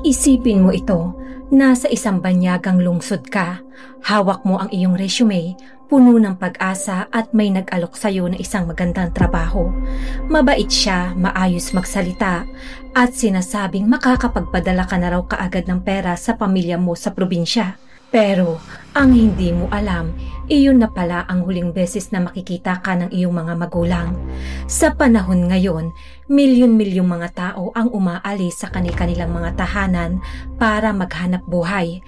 Isipin mo ito, nasa isang banyagang lungsod ka, hawak mo ang iyong resume, puno ng pag-asa at may nag-alok sa'yo ng isang magandang trabaho. Mabait siya, maayos magsalita, at sinasabing makakapagpadala ka na raw kaagad ng pera sa pamilya mo sa probinsya. Pero ang hindi mo alam, iyon na pala ang huling beses na makikita ka ng iyong mga magulang. Sa panahon ngayon, milyon-milyong mga tao ang umaalis sa kanilang mga tahanan para maghanap buhay.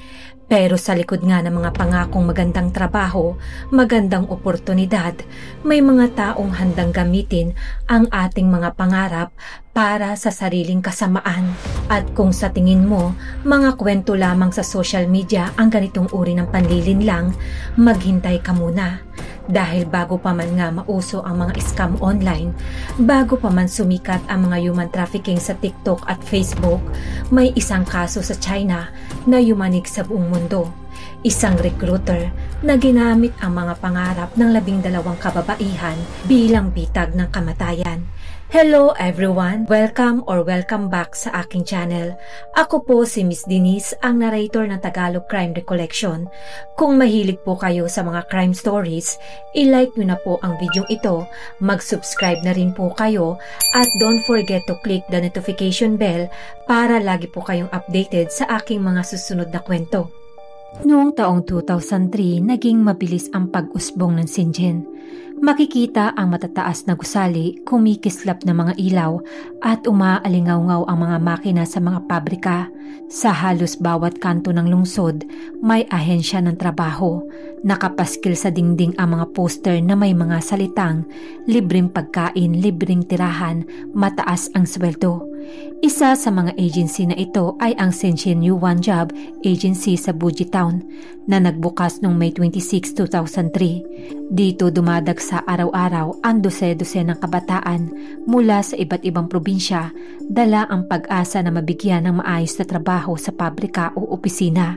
Pero sa likod nga ng mga pangakong magandang trabaho, magandang oportunidad, may mga taong handang gamitin ang ating mga pangarap para sa sariling kasamaan. At kung sa tingin mo, mga kwento lamang sa social media ang ganitong uri ng panlilinlang, maghintay ka muna. Dahil bago pa man nga mauso ang mga scam online, bago pa man sumikat ang mga human trafficking sa TikTok at Facebook, may isang kaso sa China na yumanig sa buong mundo. Isang recruiter na ginamit ang mga pangarap ng 12 kababaihan bilang bitag ng kamatayan. Hello everyone! Welcome back sa aking channel. Ako po si Miss Denise, ang narrator ng Tagalog Crime Recollection. Kung mahilig po kayo sa mga crime stories, i-like nyo na po ang video ito, mag-subscribe na rin po kayo, at don't forget to click the notification bell para lagi po kayong updated sa aking mga susunod na kwento. Noong taong 2003, naging mabilis ang pag-usbong ng Shenzhen. Makikita ang matataas na gusali, kumikislap na mga ilaw at umaalingaw-ngaw ang mga makina sa mga pabrika. Sa halos bawat kanto ng lungsod, may ahensya ng trabaho. Nakapaskil sa dingding ang mga poster na may mga salitang, libreng pagkain, libreng tirahan, mataas ang sweldo. Isa sa mga agency na ito ay ang Shenzhen Yuan Job Agency sa Bujitown na nagbukas noong May 26, 2003. Dito dumadagsa araw-araw ang dose-dose ng kabataan mula sa iba't ibang probinsya, dala ang pag-asa na mabigyan ng maayos na trabaho sa pabrika o opisina.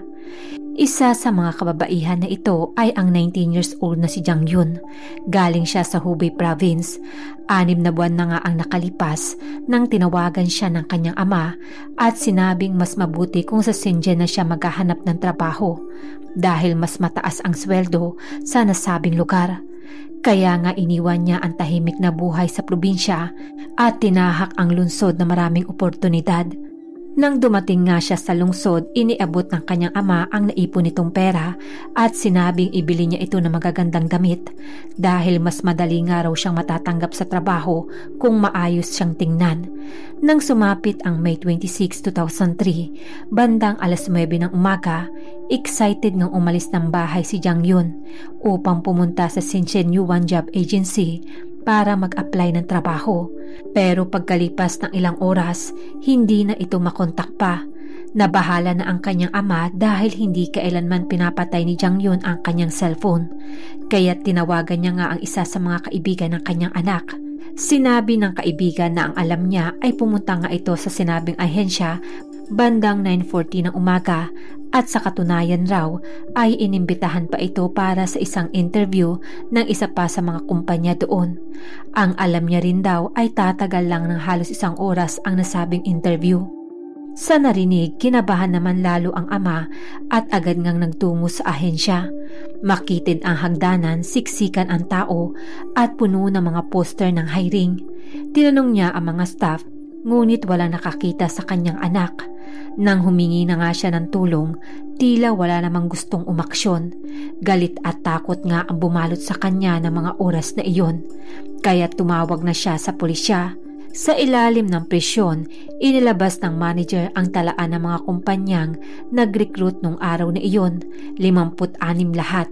Isa sa mga kababaihan na ito ay ang 19 years old na si Jiang Yun. Galing siya sa Hubei Province. 6 na buwan na nga ang nakalipas nang tinawagan siya ng kanyang ama at sinabing mas mabuti kung sa Shenzhen na siya maghahanap ng trabaho dahil mas mataas ang sweldo sa nasabing lugar. Kaya nga iniwan niya ang tahimik na buhay sa probinsya at tinahak ang lungsod na maraming oportunidad. Nang dumating nga siya sa lungsod, iniabot ng kanyang ama ang naipon nitong pera at sinabing ibili niya ito ng magagandang damit dahil mas madali nga raw siyang matatanggap sa trabaho kung maayos siyang tingnan. Nang sumapit ang May 26, 2003, bandang alas 9 ng umaga, excited ngang umalis ng bahay si Jiang Yun upang pumunta sa Shenzhen Yuan Job Agency para mag-apply ng trabaho. Pero pagkalipas ng ilang oras, hindi na ito makontak pa. Nabahala na ang kanyang ama dahil hindi kailanman pinapatay ni Jiang Yun ang kanyang cellphone. Kaya't tinawagan niya nga ang isa sa mga kaibigan ng kanyang anak. Sinabi ng kaibigan na ang alam niya ay pumunta nga ito sa sinabing ahensya bandang 9:40 ng umaga at sa katunayan raw ay inimbitahan pa ito para sa isang interview ng isa pa sa mga kumpanya doon. Ang alam niya rin daw ay tatagal lang ng halos 1 oras ang nasabing interview. Sa narinig, kinabahan naman lalo ang ama at agad ngang nagtungo sa ahensya. Makitid ang hagdanan, siksikan ang tao at puno ng mga poster ng hiring. Tinanong niya ang mga staff, ngunit walang nakakita sa kanyang anak. Nang humingi na nga siya ng tulong, tila wala namang gustong umaksyon. Galit at takot nga ang bumalot sa kanya ng mga oras na iyon. Kaya tumawag na siya sa pulisya. Sa ilalim ng presyon, inilabas ng manager ang talaan ng mga kumpanyang nag-recruit nung araw na iyon, 56 lahat.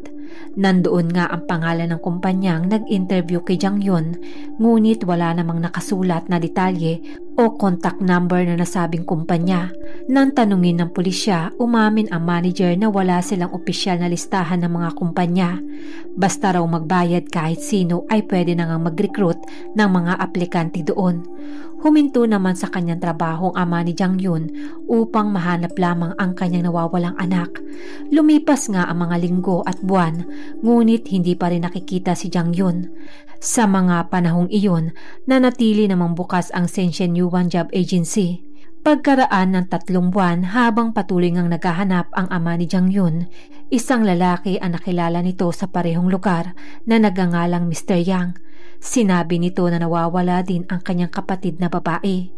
Nandoon nga ang pangalan ng kumpanyang nag-interview kay Jiang Yun, ngunit wala namang nakasulat na detalye o contact number na nasabing kumpanya. Nang tanungin ng pulisya, umamin ang manager na wala silang opisyal na listahan ng mga kumpanya. Basta raw magbayad kahit sino ay pwede na ngang mag-recruit ng mga aplikante doon. Huminto naman sa kanyang trabaho ang ama ni Jiang Yun upang mahanap lamang ang kanyang nawawalang anak. Lumipas nga ang mga linggo at buwan, ngunit hindi pa rin nakikita si Jiang Yun. Sa mga panahong iyon, nanatili namang bukas ang Shenzhen Yuan Job Agency. Pagkaraan ng 3 buwan habang patuloy ngang naghahanap ang ama ni Jang Yun, isang lalaki ang nakilala nito sa parehong lugar na nagngangalang Mr. Yang. Sinabi nito na nawawala din ang kanyang kapatid na babae.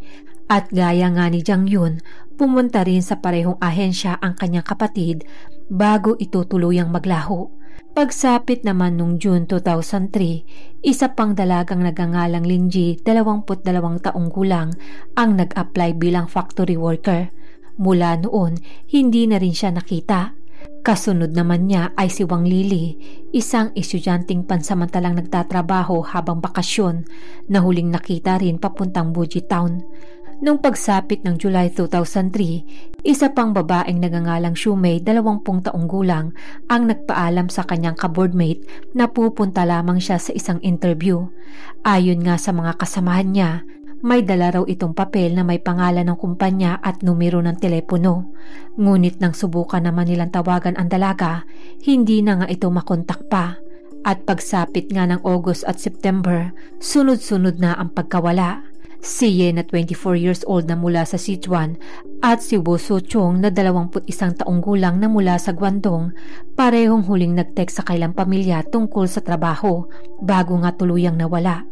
At gaya nga ni Jang Yun, pumunta rin sa parehong ahensya ang kanyang kapatid bago ito tuluyang maglaho. Pagsapit naman nung June 2003, isa pang dalagang nagngangalang Linji, 22 taong gulang, ang nag-apply bilang factory worker. Mula noon, hindi na rin siya nakita. Kasunod naman niya ay si Wang Lili, isang estudyanteng pansamantalang nagtatrabaho habang bakasyon, na huling nakita rin papuntang Buji Town. Nung pagsapit ng July 2003, isa pang babaeng nagngangalang Shumei, 20 taong gulang, ang nagpaalam sa kanyang ka-boardmate na pupunta lamang siya sa isang interview. Ayon nga sa mga kasamahan niya, may dala raw itong papel na may pangalan ng kumpanya at numero ng telepono. Ngunit nang subukan naman nilang tawagan ang dalaga, hindi na nga ito makontak pa. At pagsapit nga ng August at September, sunod-sunod na ang pagkawala. Si Ye na 24 years old na mula sa Sichuan at si Wo So-chong na 21 taong gulang na mula sa Guangdong, parehong huling nag-text sa kailang pamilya tungkol sa trabaho bago nga tuluyang nawala.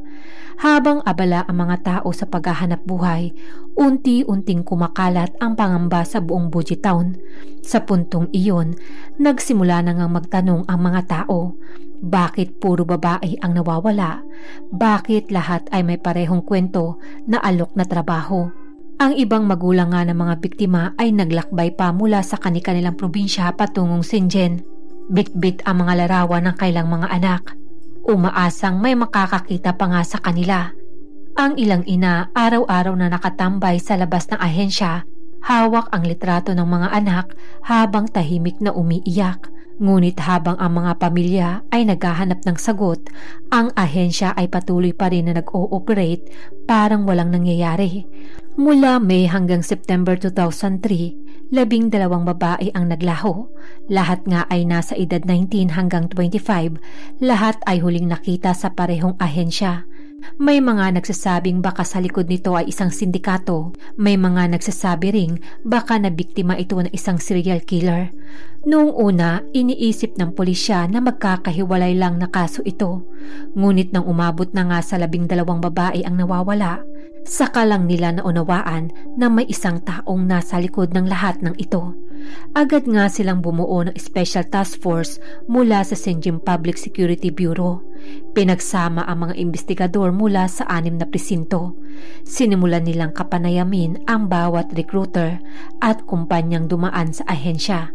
Habang abala ang mga tao sa paghahanap buhay, unti-unting kumakalat ang pangamba sa buong Buji Town. Sa puntong iyon, nagsimula na ngang magtanong ang mga tao, bakit puro babae ang nawawala? Bakit lahat ay may parehong kwento na alok na trabaho? Ang ibang magulang nga ng mga biktima ay naglakbay pa mula sa kanilang probinsya patungong Shenzhen. Bit-bit ang mga larawan ng kailang mga anak. Umaasang may makakakita pa nga sa kanila. Ang ilang ina araw-araw na nakatambay sa labas ng ahensya, hawak ang litrato ng mga anak habang tahimik na umiiyak. Ngunit habang ang mga pamilya ay naghahanap ng sagot, ang ahensya ay patuloy pa rin na nag-ooperate parang walang nangyayari. Mula May hanggang September 2003, 12 babae ang naglaho. Lahat nga ay nasa edad 19 hanggang 25, lahat ay huling nakita sa parehong ahensya. May mga nagsasabing baka sa likod nito ay isang sindikato. May mga nagsasabi ring baka nabiktima ito ng isang serial killer. Noong una, iniisip ng pulisya na magkakahiwalay lang na kaso ito. Ngunit nang umabot na nga sa 12 babae ang nawawala, saka lang nila naunawaan na may isang taong nasa likod ng lahat ng ito. Agad nga silang bumuo ng Special Task Force mula sa Shenzhen Public Security Bureau. Pinagsama ang mga investigador mula sa 6 na presinto. Sinimulan nilang kapanayamin ang bawat recruiter at kumpanyang dumaan sa ahensya.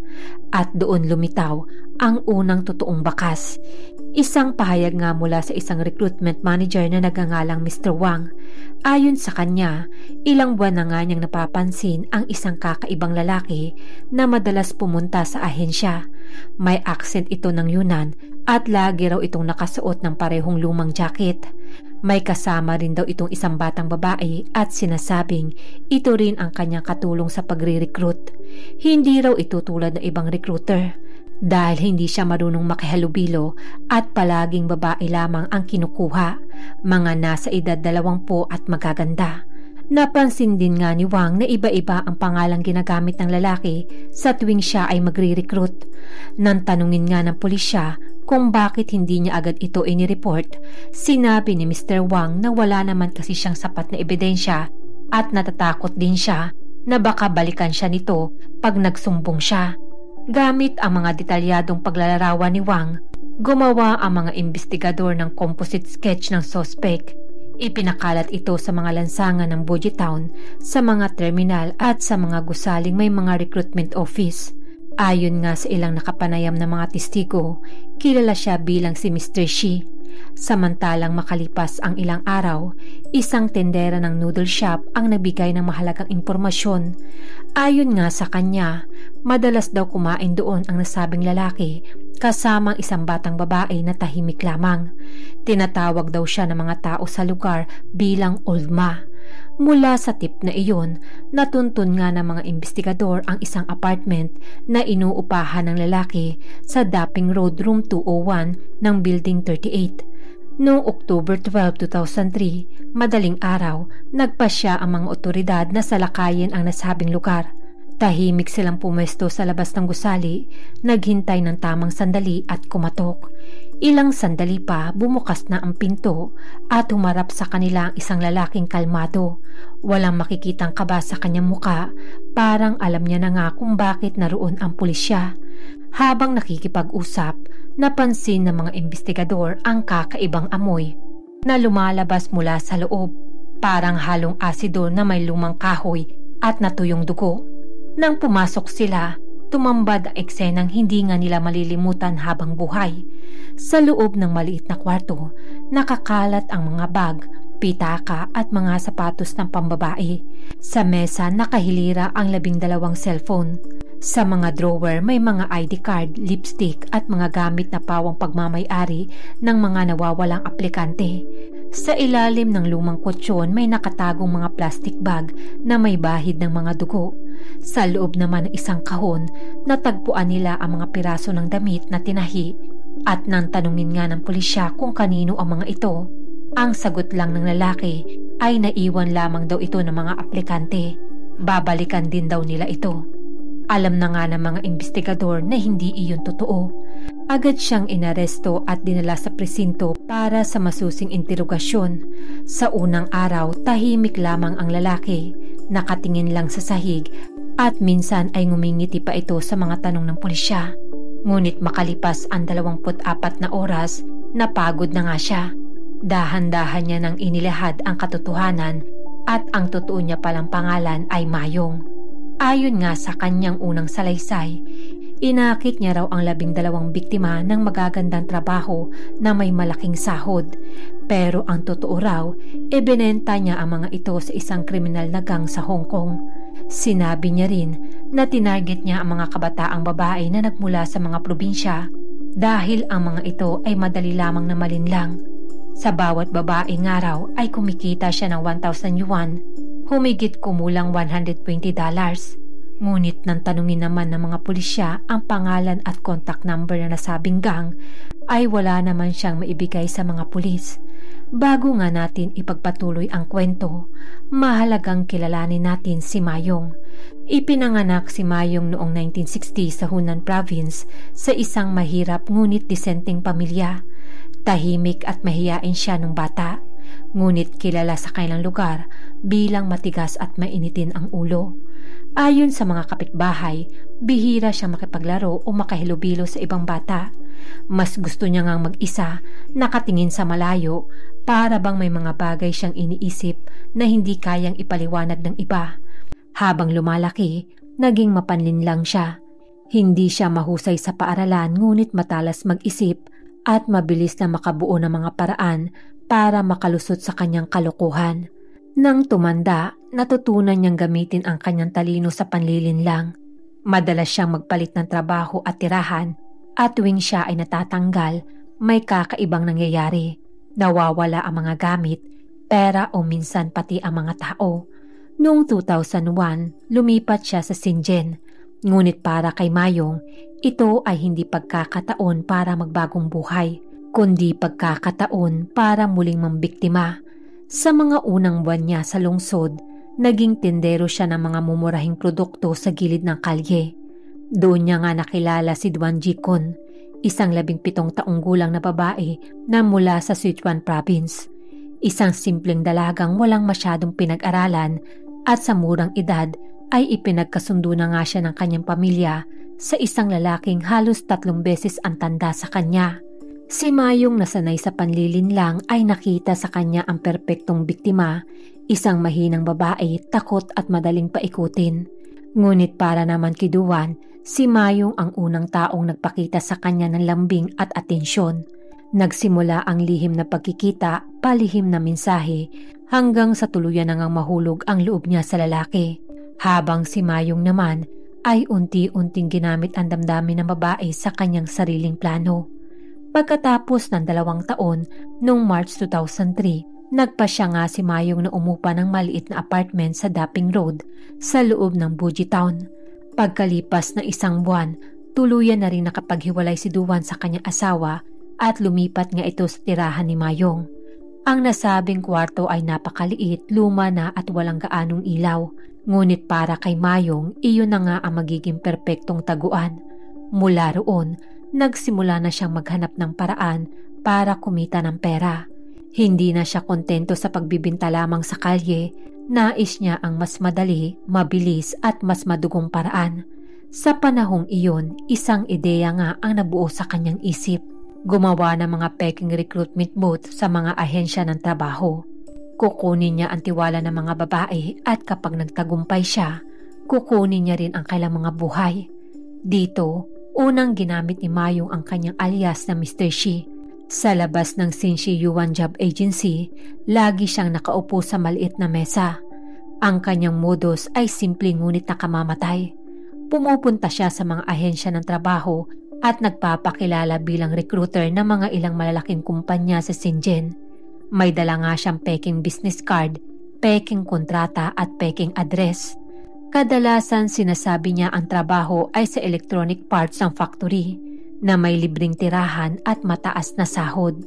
At doon lumitaw ang unang totoong bakas. Isang pahayag nga mula sa isang recruitment manager na nagngangalang Mr. Wang. Ayon sa kanya, ilang buwan na nga niyang napapansin ang isang kakaibang lalaki na madalas pumunta sa ahensya. May accent ito ng Yunan at lagi raw itong nakasuot ng parehong lumang jacket. May kasama rin daw itong isang batang babae at sinasabing ito rin ang kanyang katulong sa pagre-recruit. Hindi raw ito tulad ng ibang recruiter dahil hindi siya marunong makihalubilo at palaging babae lamang ang kinukuha, mga nasa edad 20 at magaganda. Napansin din nga ni Wang na iba-iba ang pangalang ginagamit ng lalaki sa tuwing siya ay magre-recruit. Nang tanungin nga ng pulisya kung bakit hindi niya agad ito inireport, sinabi ni Mr. Wang na wala naman kasi siyang sapat na ebidensya at natatakot din siya na baka balikan siya nito pag nagsumbong siya. Gamit ang mga detalyadong paglalarawan ni Wang, gumawa ang mga investigador ng composite sketch ng suspect. Ipinakalat ito sa mga lansangan ng Buji Town, sa mga terminal at sa mga gusaling may mga recruitment office. Ayon nga sa ilang nakapanayam na mga testigo, kilala siya bilang si Mr. Shi. Samantalang makalipas ang ilang araw, isang tendera ng noodle shop ang nagbigay ng mahalagang impormasyon. Ayon nga sa kanya, madalas daw kumain doon ang nasabing lalaki kasamang isang batang babae na tahimik lamang. Tinatawag daw siya ng mga tao sa lugar bilang Old Ma. Mula sa tip na iyon, natuntun nga ng mga investigador ang isang apartment na inuupahan ng lalaki sa Daping Road Room 201 ng Building 38. Noong October 12, 2003, madaling araw, nagpasya ang mga otoridad na salakayin ang nasabing lugar. Tahimik silang pumesto sa labas ng gusali, naghintay ng tamang sandali at kumatok. Ilang sandali pa bumukas na ang pinto at humarap sa kanila ang isang lalaking kalmado. Walang makikitang kaba sa kanyang muka, parang alam niya na nga kung bakit naroon ang pulisya. Habang nakikipag-usap, napansin ng mga investigador ang kakaibang amoy na lumalabas mula sa loob, parang halong asido na may lumang kahoy at natuyong dugo. Nang pumasok sila, tumambad ang eksenang hindi nga nila malilimutan habang buhay. Sa loob ng maliit na kwarto, nakakalat ang mga bag, pitaka at mga sapatos ng pambabae. Sa mesa nakahilira ang 12 cellphone. Sa mga drawer may mga ID card, lipstick at mga gamit na pawang pagmamay-ari ng mga nawawalang aplikante. Sa ilalim ng lumang kutsyon may nakatagong mga plastic bag na may bahid ng mga dugo. Sa loob naman ng isang kahon, natagpuan nila ang mga piraso ng damit na tinahi. At nang tanungin nga ng pulisya kung kanino ang mga ito, ang sagot lang ng lalaki ay naiwan lamang daw ito ng mga aplikante. Babalikan din daw nila ito. Alam na nga ng mga investigador na hindi iyon totoo. Agad siyang inaresto at dinala sa presinto para sa masusing interogasyon. Sa unang araw, tahimik lamang ang lalaki, nakatingin lang sa sahig at minsan ay ngumingiti pa ito sa mga tanong ng pulisya. Ngunit makalipas ang 24 na oras, napagod na nga siya. Dahan-dahan niya nang inilahad ang katotohanan at ang totoo niya palang pangalan ay Mayong. Ayon nga sa kanyang unang salaysay, inakit niya raw ang 12 biktima ng magagandang trabaho na may malaking sahod. Pero ang totoo raw, ibinenta niya ang mga ito sa isang kriminal na gang sa Hong Kong. Sinabi niya rin na tinarget niya ang mga kabataang babae na nagmula sa mga probinsya dahil ang mga ito ay madali lamang na malinlang. Sa bawat babae nga raw ay kumikita siya ng 1,000 yuan, humigit kumulang $120. Ngunit nang tanungin naman ng mga pulisya ang pangalan at contact number na nasabing gang, ay wala naman siyang maibigay sa mga pulis. Bago nga natin ipagpatuloy ang kwento, mahalagang kilalanin natin si Mayong. Ipinanganak si Mayong noong 1960 sa Hunan Province sa isang mahirap ngunit disenteng pamilya. Tahimik at mahiyain siya nung bata, ngunit kilala sa kanilang lugar bilang matigas at mainitin ang ulo. Ayon sa mga kapitbahay, bihira siya makipaglaro o makahilubilo sa ibang bata. Mas gusto niya ngang mag-isa, nakatingin sa malayo, para bang may mga bagay siyang iniisip na hindi kayang ipaliwanag ng iba. Habang lumalaki, naging mapanlinlang siya. Hindi siya mahusay sa paaralan ngunit matalas mag-isip at mabilis na makabuo ng mga paraan para makalusot sa kanyang kalokohan. Nang tumanda, natutunan niyang gamitin ang kanyang talino sa panlilinlang. Madalas siyang magpalit ng trabaho at tirahan at tuwing siya ay natatanggal, may kakaibang nangyayari. Nawawala ang mga gamit, pera o minsan pati ang mga tao. Noong 2001, lumipat siya sa Shenzhen. Ngunit para kay Mayong, ito ay hindi pagkakataon para magbagong buhay, kundi pagkakataon para muling mambiktima. Sa mga unang buwan niya sa lungsod, naging tindero siya ng mga mumurahing produkto sa gilid ng kalye. Doon niya nga nakilala si Duan Jikun, isang 17 taong gulang na babae na mula sa Sichuan Province. Isang simpleng dalagang walang masyadong pinag-aralan at sa murang edad ay ipinagkasundo na nga siya ng kanyang pamilya sa isang lalaking halos 3 beses ang tanda sa kanya. Si Mayong nasanay sa panlilinlang ay nakita sa kanya ang perpektong biktima, isang mahinang babae, takot at madaling paikutin. Ngunit para naman kay Duan, si Mayong ang unang taong nagpakita sa kanya ng lambing at atensyon. Nagsimula ang lihim na pagkikita, palihim na mensahe, hanggang sa tuluyan na ngang mahulog ang loob niya sa lalaki. Habang si Mayong naman ay unti-unting ginamit ang damdamin ng babae sa kanyang sariling plano. Pagkatapos ng 2 taon, noong March 2003, nagpasya nga si Mayong na umupa ng maliit na apartment sa Daping Road sa loob ng Buji Town. Pagkalipas ng 1 buwan, tuluyan na rin nakapaghiwalay si Duan sa kanyang asawa at lumipat nga ito sa tirahan ni Mayong. Ang nasabing kwarto ay napakaliit, luma na at walang gaanong ilaw. Ngunit para kay Mayong, iyon na nga ang magiging perpektong taguan. Mula roon, nagsimula na siyang maghanap ng paraan para kumita ng pera. Hindi na siya kontento sa pagbibinta lamang sa kalye. Nais niya ang mas madali, mabilis at mas madugong paraan. Sa panahong iyon, isang ideya nga ang nabuo sa kanyang isip. Gumawa ng mga peking recruitment booth sa mga ahensya ng trabaho. Kukunin niya ang tiwala ng mga babae at kapag nagtagumpay siya, kukunin niya rin ang kailang mga buhay. Dito, unang ginamit ni Mayong ang kanyang alias na Mr. Shi. Sa labas ng Sinshi Yuan Job Agency, lagi siyang nakaupo sa maliit na mesa. Ang kanyang modus ay simple ngunit nakamamatay. Pumupunta siya sa mga ahensya ng trabaho at nagpapakilala bilang recruiter ng mga ilang malalaking kumpanya sa Shenzhen. May dala nga siyang peking business card, peking kontrata at peking address. Kadalasan sinasabi niya ang trabaho ay sa electronic parts ng factory na may libreng tirahan at mataas na sahod.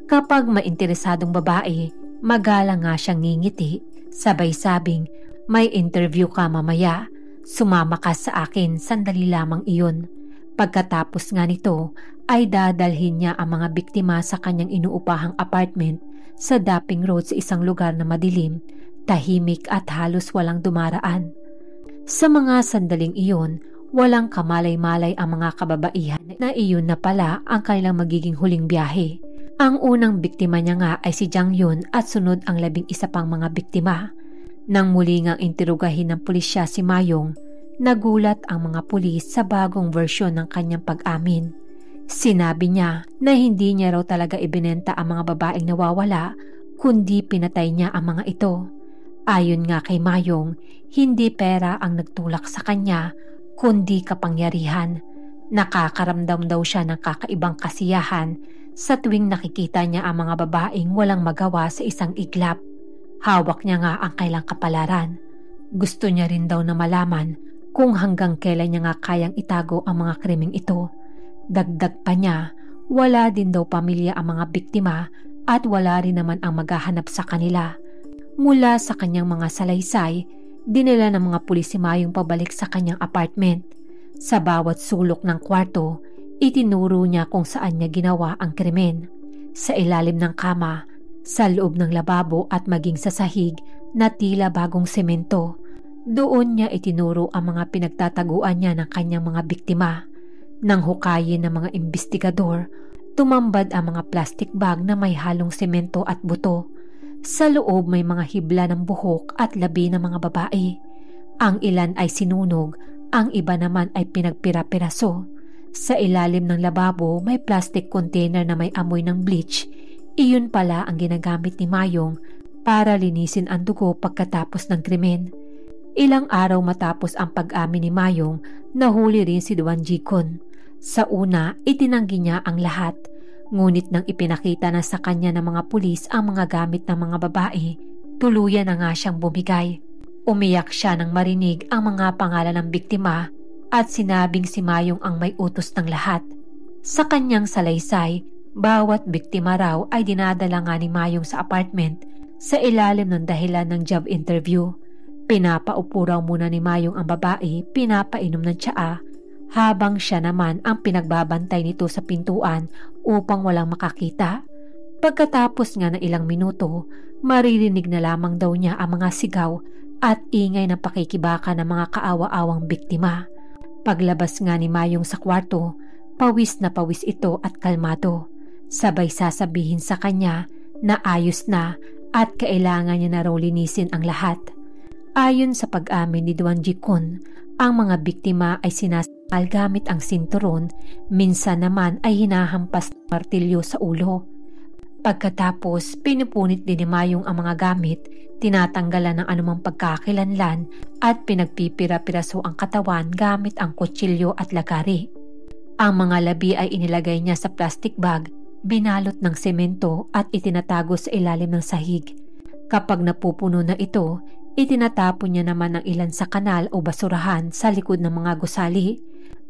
Kapag mainteresadong babae, magalang nga siyang ngingiti, sabay sabing, "May interview ka mamaya, sumama ka sa akin, sandali lamang iyon." Pagkatapos nga nito, ay dadalhin niya ang mga biktima sa kanyang inuupahang apartment sa Dapping Road sa isang lugar na madilim, tahimik at halos walang dumaraan. Sa mga sandaling iyon, walang kamalay-malay ang mga kababaihan na iyon na pala ang kanilang magiging huling biyahe. Ang unang biktima niya nga ay si Jang Yun at sunod ang 11 pang mga biktima. Nang muli ngang interogahin ng pulisya si Mayong, nagulat ang mga pulis sa bagong versyon ng kanyang pag-amin. Sinabi niya na hindi niya raw talaga ibinenta ang mga babaeng nawawala, kundi pinatay niya ang mga ito. Ayon nga kay Mayong, hindi pera ang nagtulak sa kanya, kundi kapangyarihan. Nakakaramdam daw siya ng kakaibang kasiyahan sa tuwing nakikita niya ang mga babaeng walang magawa sa isang iglap. Hawak niya nga ang kailang kapalaran. Gusto niya rin daw na malaman kung hanggang kailan niya nga kayang itago ang mga krimeng ito. Dagdag pa niya, wala din daw pamilya ang mga biktima at wala rin naman ang maghahanap sa kanila. Mula sa kanyang mga salaysay, dinala ng mga pulis si Mayong pabalik sa kanyang apartment. Sa bawat sulok ng kwarto, itinuro niya kung saan niya ginawa ang krimen. Sa ilalim ng kama, sa loob ng lababo at maging sa sahig na tila bagong semento. Doon niya itinuro ang mga pinagtataguan niya ng kanyang mga biktima. Nang hukayin ng mga investigador, tumambad ang mga plastic bag na may halong semento at buto. Sa loob may mga hibla ng buhok at labi ng mga babae. Ang ilan ay sinunog, ang iba naman ay pinagpira-piraso. Sa ilalim ng lababo may plastic container na may amoy ng bleach. Iyon pala ang ginagamit ni Mayong para linisin ang dugo pagkatapos ng krimen. Ilang araw matapos ang pag-amin ni Mayong, nahuli rin si Duan Jikun. Sa una, itinanggi niya ang lahat. Ngunit nang ipinakita na sa kanya ng mga pulis ang mga gamit ng mga babae, tuluyan na nga siyang bumigay. Umiyak siya nang marinig ang mga pangalan ng biktima at sinabing si Mayong ang may utos ng lahat. Sa kanyang salaysay, bawat biktima raw ay dinadala nga ni Mayong sa apartment sa ilalim ng dahilan ng job interview. Pinapaupo raw muna ni Mayong ang babae, pinapainom ng tsaa, habang siya naman ang pinagbabantay nito sa pintuan upang walang makakita. Pagkatapos nga ng ilang minuto, maririnig na lamang daw niya ang mga sigaw at ingay ng pakikibaka ng mga kaawa-awang biktima. Paglabas nga ni Mayong sa kwarto, pawis na pawis ito at kalmado. Sabay sasabihin sa kanya na ayos na at kailangan niya na raw linisin ang lahat. Ayon sa pag-amin ni Duan Jikun, ang mga biktima ay sinasakal gamit ang sinturon, minsan naman ay hinahampas ng martilyo sa ulo. Pagkatapos, pinupunit din ni Mayong ang mga gamit, tinatanggalan ng anumang pagkakilanlan at pinagpipira-piraso ang katawan gamit ang kutsilyo at lagari. Ang mga labi ay inilagay niya sa plastic bag, binalot ng semento at itinatago sa ilalim ng sahig. Kapag napupuno na ito, itinatapon niya naman ang ilan sa kanal o basurahan sa likod ng mga gusali.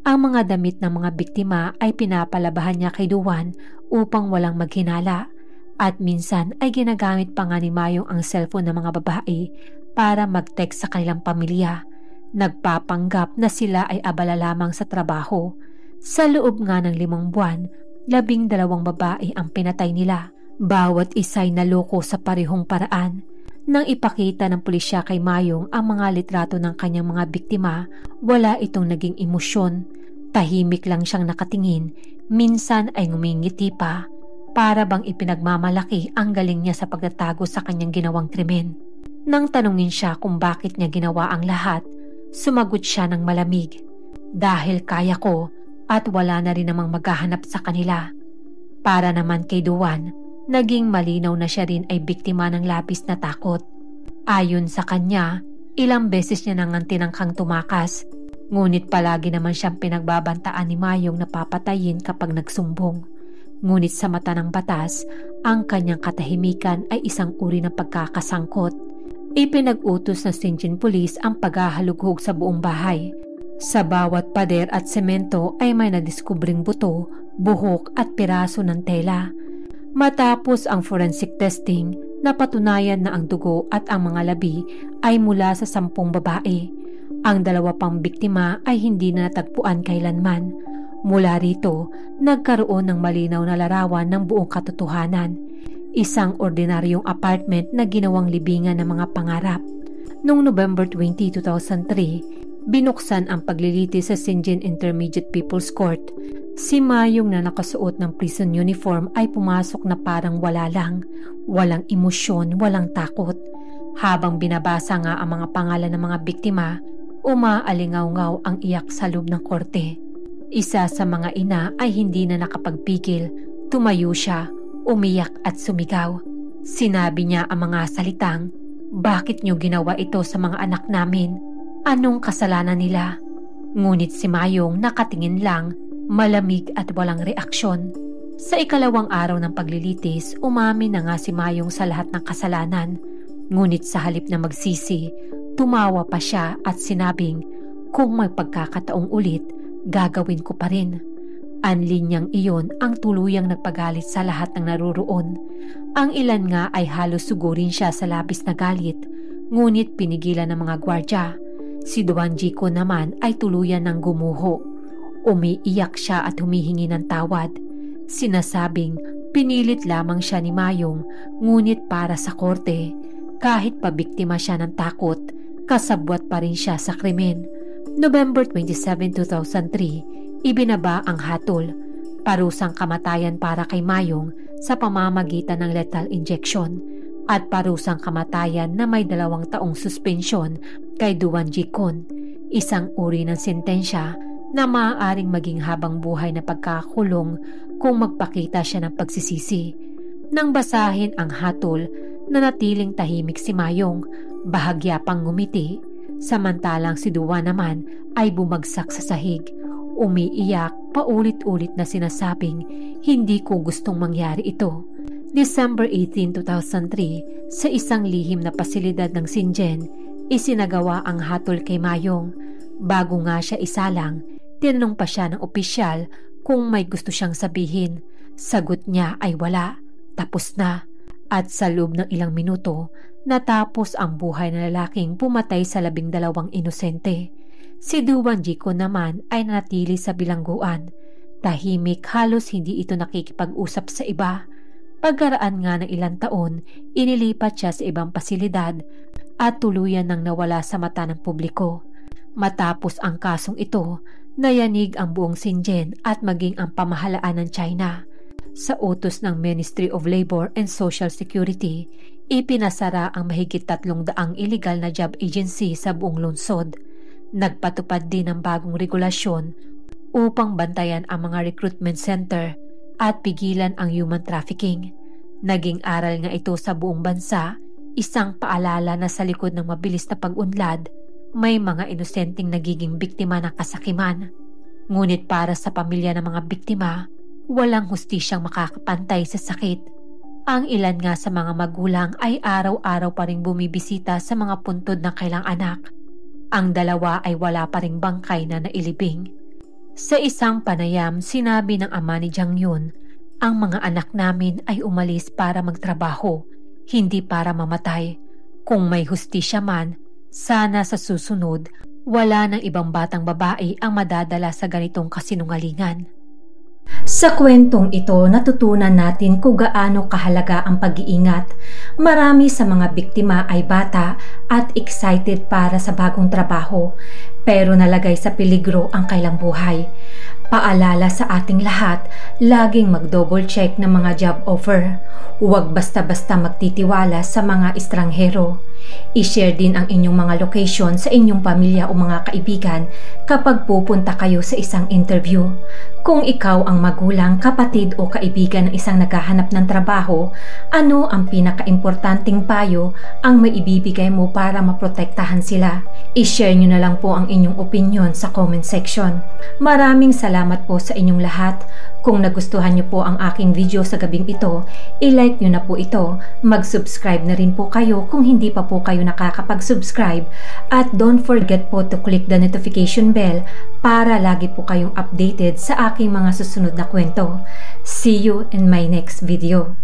Ang mga damit ng mga biktima ay pinapalabahan niya kay Duan upang walang maghinala at minsan ay ginagamit pa nga ni Mayong ang cellphone ng mga babae para mag-text sa kanilang pamilya. Nagpapanggap na sila ay abala lamang sa trabaho. Sa loob nga ng 5 buwan, 12 babae ang pinatay nila. Bawat isa'y naloko sa parehong paraan. Nang ipakita ng pulisya kay Mayong ang mga litrato ng kanyang mga biktima, wala itong naging emosyon. Tahimik lang siyang nakatingin, minsan ay ngumingiti pa, para bang ipinagmamalaki ang galing niya sa pagtatago sa kanyang ginawang krimen. Nang tanungin siya kung bakit niya ginawa ang lahat, sumagot siya ng malamig, "Dahil kaya ko at wala na rin namang maghahanap sa kanila." Para naman kay Duan, naging malinaw na siya rin ay biktima ng labis na takot. Ayon sa kanya, ilang beses niya nang tinangkang tumakas, ngunit palagi naman siyang pinagbabantaan ni Mayong na papatayin kapag nagsumbong. Ngunit sa mata ng batas, ang kanyang katahimikan ay isang uri ng pagkakasangkot. Ipinag-utos ng Shenzhen Police ang paghahalughog sa buong bahay. Sa bawat pader at semento ay may nadiskubring buto, buhok at piraso ng tela. Matapos ang forensic testing, napatunayan na ang dugo at ang mga labi ay mula sa 10 babae. Ang 2 pang biktima ay hindi na natagpuan kailanman. Mula rito, nagkaroon ng malinaw na larawan ng buong katotohanan. Isang ordinaryong apartment na ginawang libingan ng mga pangarap. Noong November 20, 2003, binuksan ang paglilitis sa Shenzhen Intermediate People's Court. Si Mayong na nakasuot ng prison uniform ay pumasok na parang wala lang, walang emosyon, walang takot. Habang binabasa nga ang mga pangalan ng mga biktima, umaalingaw-ngaw ang iyak sa loob ng korte. Isa sa mga ina ay hindi na nakapagpigil, tumayo siya, umiyak at sumigaw. Sinabi niya ang mga salitang, "Bakit niyo ginawa ito sa mga anak namin? Anong kasalanan nila?" Ngunit si Mayong nakatingin lang, malamig at walang reaksyon. Sa ikalawang araw ng paglilitis, umamin na nga si Mayong sa lahat ng kasalanan. Ngunit sa halip na magsisi, tumawa pa siya at sinabing, "Kung may pagkakataong ulit, gagawin ko pa rin." Ang linyang iyon ang tuluyang nagpagalit sa lahat ng naruroon. Ang ilan nga ay halos sugurin siya sa labis na galit, ngunit pinigilan ng mga gwardya. Si Duan Jiko naman ay tuluyan ng gumuho. Umiiyak siya at humihingi ng tawad. Sinasabing pinilit lamang siya ni Mayong, ngunit para sa korte, kahit pabiktima siya ng takot, kasabwat pa rin siya sa krimen. November 27, 2003, ibinaba ang hatol, parusang kamatayan para kay Mayong sa pamamagitan ng lethal injection at parusang kamatayan na may 2 taong suspensyon kay Duan Jikon, isang uri ng sentensya na maaaring maging habang buhay na pagkakulong kung magpakita siya ng pagsisisi. Nang basahin ang hatol, nanatiling tahimik si Mayong, bahagya pang ngumiti, samantalang si Duan naman ay bumagsak sa sahig. Umiiyak, paulit-ulit na sinasabing hindi ko gustong mangyari ito. December 18, 2003, sa isang lihim na pasilidad ng Shenzhen, isinagawa ang hatol kay Mayong. Bago nga siya isalang, tinanong pa siya ng opisyal kung may gusto siyang sabihin. Sagot niya ay wala, tapos na. At sa loob ng ilang minuto, natapos ang buhay ng lalaking pumatay sa 12 inosente. Si Duan Jiko naman ay nanatili sa bilangguan. Tahimik, halos hindi ito nakikipag-usap sa iba. Pagkaraan nga ng ilang taon, inilipat siya sa ibang pasilidad at tuluyan nang nawala sa mata ng publiko. Matapos ang kasong ito, nayanig ang buong Shenzhen at maging ang pamahalaan ng China. Sa utos ng Ministry of Labor and Social Security, ipinasara ang mahigit 300 illegal na job agency sa buong lungsod. Nagpatupad din ng bagong regulasyon upang bantayan ang mga recruitment center at pigilan ang human trafficking. Naging aral nga ito sa buong bansa, isang paalala na sa likod ng mabilis na pag-unlad, may mga inosenteng nagiging biktima ng kasakiman. Ngunit para sa pamilya ng mga biktima, walang hustisyang makakapantay sa sakit. Ang ilan nga sa mga magulang ay araw-araw pa ring bumibisita sa mga puntod ng kailang anak. Ang 2 ay wala pa ring bangkay na nailibing. Sa isang panayam, sinabi ng ama ni Jang Yun, ang mga anak namin ay umalis para magtrabaho, hindi para mamatay. Kung may hustisya man, sana sa susunod, wala ng ibang batang babae ang madadala sa ganitong kasinungalingan. Sa kwentong ito, natutunan natin kung gaano kahalaga ang pag-iingat. Marami sa mga biktima ay bata at excited para sa bagong trabaho, pero nalagay sa peligro ang kailang buhay. Paalala sa ating lahat, laging mag-double check ng mga job offer. Huwag basta-basta magtitiwala sa mga estranghero. I-share din ang inyong mga location sa inyong pamilya o mga kaibigan kapag pupunta kayo sa isang interview. Kung ikaw ang magulang, kapatid o kaibigan ng isang naghahanap ng trabaho, ano ang pinaka-importanting payo ang maibibigay mo para maprotektahan sila? I-share nyo na lang po ang inyong opinion sa comment section. Maraming salamat po sa inyong lahat. Kung nagustuhan nyo po ang aking video sa gabing ito, i-like nyo na po ito. Mag-subscribe na rin po kayo kung hindi pa po kayo nakakapag-subscribe. At don't forget po to click the notification bell para lagi po kayong updated sa aking mga susunod na kwento. See you in my next video.